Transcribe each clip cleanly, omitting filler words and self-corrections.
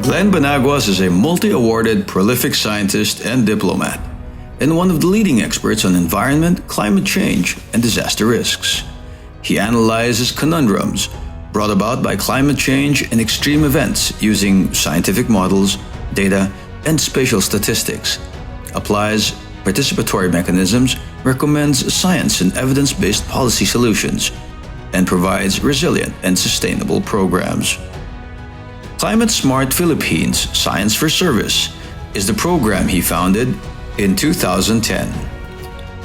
Glenn Banaguas is a multi-awarded, prolific scientist and diplomat, and one of the leading experts on environment, climate change, and disaster risks. He analyzes conundrums brought about by climate change and extreme events using scientific models, data, and spatial statistics, applies participatory mechanisms, recommends science and evidence-based policy solutions, and provides resilient and sustainable programs. Climate Smart Philippines Science for Service is the program he founded in 2010,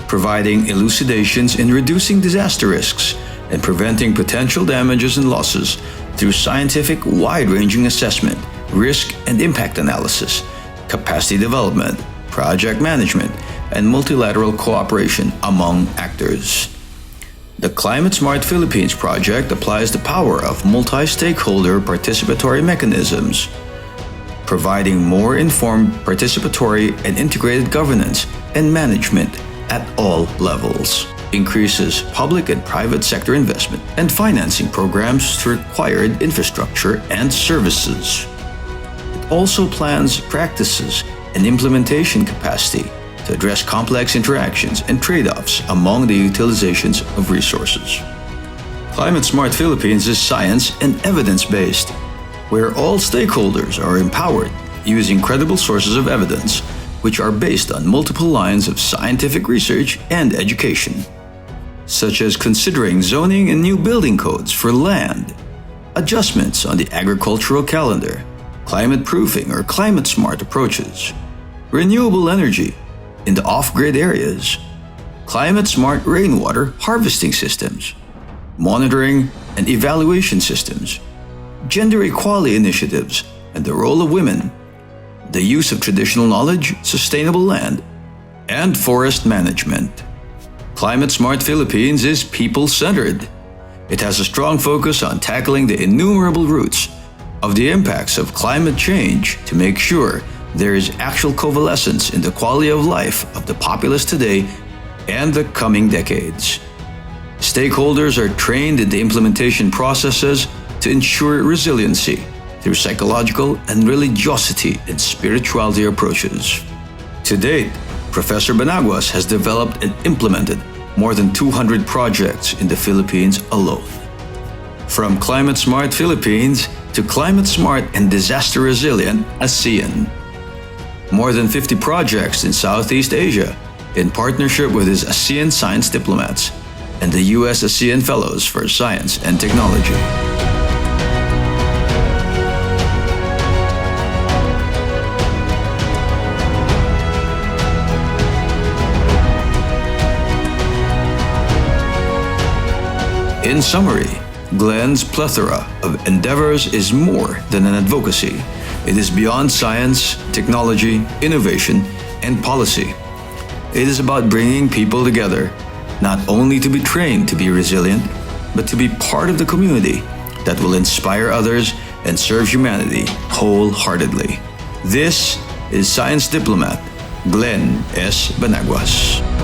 providing elucidations in reducing disaster risks and preventing potential damages and losses through scientific wide-ranging assessment, risk and impact analysis, capacity development, project management, and multilateral cooperation among actors. The Climate Smart Philippines project applies the power of multi-stakeholder participatory mechanisms, providing more informed participatory and integrated governance and management at all levels, increases public and private sector investment and financing programs to required infrastructure and services. It also plans practices and implementation capacity to address complex interactions and trade-offs among the utilizations of resources. Climate Smart Philippines is science and evidence-based, where all stakeholders are empowered using credible sources of evidence, which are based on multiple lines of scientific research and education, such as considering zoning and new building codes for land, adjustments on the agricultural calendar, climate proofing or climate smart approaches, renewable energy in the off-grid areas, climate-smart rainwater harvesting systems, monitoring and evaluation systems, gender equality initiatives and the role of women, the use of traditional knowledge, sustainable land, and forest management. Climate Smart Philippines is people-centered. It has a strong focus on tackling the innumerable roots of the impacts of climate change to make sure there is actual coalescence in the quality of life of the populace today and the coming decades. Stakeholders are trained in the implementation processes to ensure resiliency through psychological and religiosity and spirituality approaches. To date, Professor Banaguas has developed and implemented more than 200 projects in the Philippines alone. From Climate Smart Philippines to Climate Smart and Disaster Resilient ASEAN. More than 50 projects in Southeast Asia in partnership with his ASEAN Science Diplomats and the U.S. ASEAN Fellows for Science and Technology. In summary, Glenn's plethora of endeavors is more than an advocacy. It is beyond science, technology, innovation, and policy. It is about bringing people together, not only to be trained to be resilient, but to be part of the community that will inspire others and serve humanity wholeheartedly. This is Science Diplomat Glenn S. Banaguas.